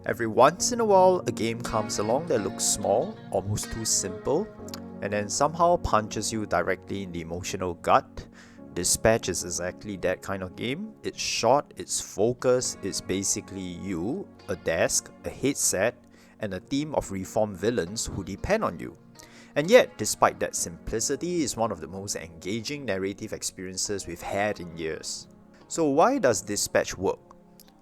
Every once in a while, a game comes along that looks small, almost too simple, and then somehow punches you directly in the emotional gut. Dispatch is exactly that kind of game. It's short, it's focused, it's basically you, a desk, a headset, and a team of reformed villains who depend on you. And yet, despite that simplicity, it's one of the most engaging narrative experiences we've had in years. So why does Dispatch work?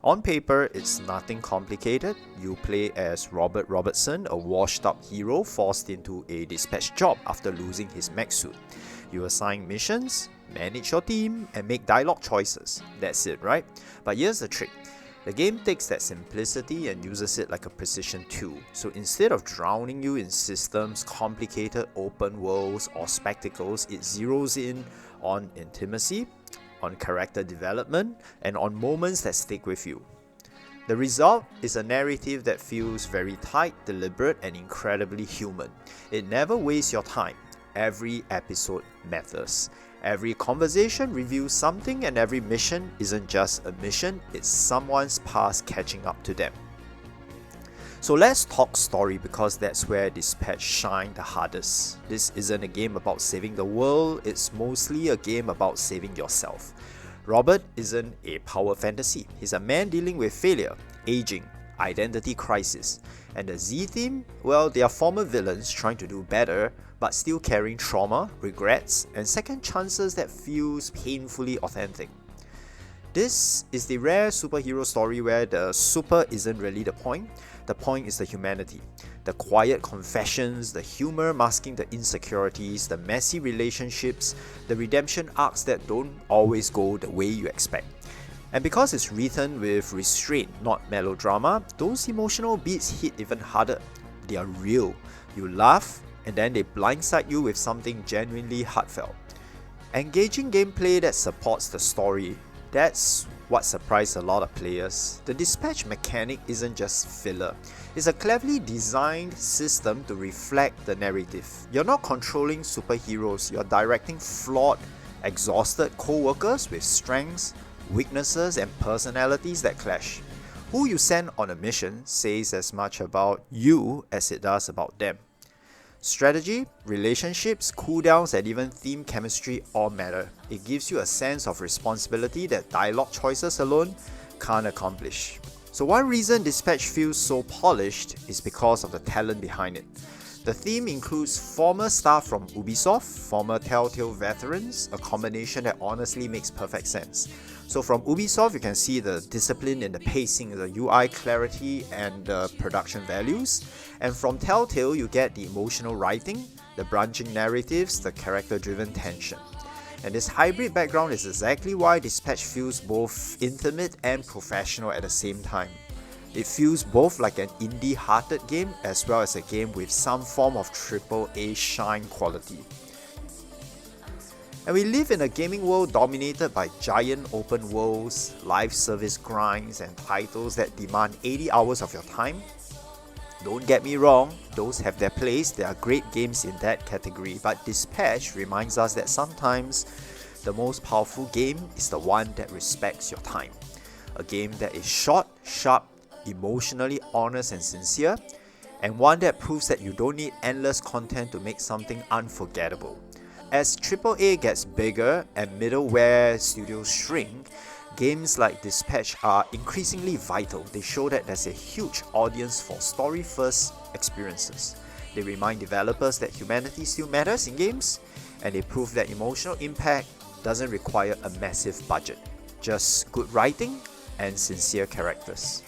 On paper, it's nothing complicated. You play as Robert Robertson, a washed-up hero forced into a dispatch job after losing his mech suit. You assign missions, manage your team, and make dialogue choices. That's it, right? But here's the trick. The game takes that simplicity and uses it like a precision tool. So instead of drowning you in systems, complicated open worlds, or spectacles, it zeroes in on intimacy, on character development, and on moments that stick with you. The result is a narrative that feels very tight, deliberate, and incredibly human. It never wastes your time. Every episode matters. Every conversation reveals something, and every mission isn't just a mission, it's someone's past catching up to them. So let's talk story because that's where Dispatch shined the hardest. This isn't a game about saving the world, it's mostly a game about saving yourself. Robert isn't a power fantasy. He's a man dealing with failure, aging, identity crisis. And the Z team, well, they are former villains trying to do better, but still carrying trauma, regrets, and second chances that feels painfully authentic. This is the rare superhero story where the super isn't really the point is the humanity. The quiet confessions, the humor masking the insecurities, the messy relationships, the redemption arcs that don't always go the way you expect. And because it's written with restraint, not melodrama, those emotional beats hit even harder. They are real. You laugh, and then they blindside you with something genuinely heartfelt. Engaging gameplay that supports the story, that's what surprised a lot of players. The dispatch mechanic isn't just filler, it's a cleverly designed system to reflect the narrative. You're not controlling superheroes, you're directing flawed, exhausted co-workers with strengths, weaknesses, and personalities that clash. Who you send on a mission says as much about you as it does about them. Strategy, relationships, cooldowns, and even theme chemistry all matter. It gives you a sense of responsibility that dialogue choices alone can't accomplish. So one reason Dispatch feels so polished is because of the talent behind it. The theme includes former staff from Ubisoft, former Telltale veterans, a combination that honestly makes perfect sense. So from Ubisoft, you can see the discipline in the pacing, the UI clarity, and the production values. And from Telltale, you get the emotional writing, the branching narratives, the character-driven tension. And this hybrid background is exactly why Dispatch feels both intimate and professional at the same time. It feels both like an indie-hearted game as well as a game with some form of AAA shine quality. And we live in a gaming world dominated by giant open worlds, live service grinds, and titles that demand 80 hours of your time. Don't get me wrong, those have their place, there are great games in that category, but Dispatch reminds us that sometimes the most powerful game is the one that respects your time. A game that is short, sharp, emotionally honest and sincere, and one that proves that you don't need endless content to make something unforgettable. As AAA gets bigger and middleware studios shrink, games like Dispatch are increasingly vital. They show that there's a huge audience for story-first experiences. They remind developers that humanity still matters in games, and they prove that emotional impact doesn't require a massive budget, just good writing and sincere characters.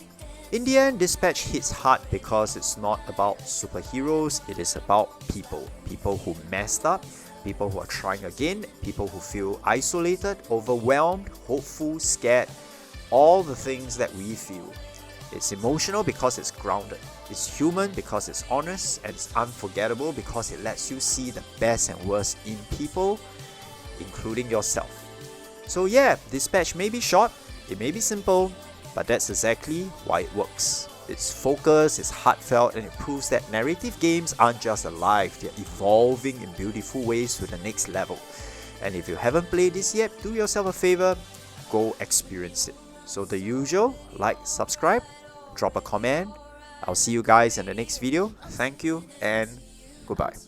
In the end, Dispatch hits hard because it's not about superheroes, it is about people. People who messed up, people who are trying again, people who feel isolated, overwhelmed, hopeful, scared, all the things that we feel. It's emotional because it's grounded. It's human because it's honest, and it's unforgettable because it lets you see the best and worst in people, including yourself. So yeah, Dispatch may be short, it may be simple, but that's exactly why it works. It's focused, it's heartfelt, and it proves that narrative games aren't just alive, they're evolving in beautiful ways to the next level. And if you haven't played this yet, do yourself a favor, go experience it. So the usual, like, subscribe, drop a comment. I'll see you guys in the next video. Thank you and goodbye.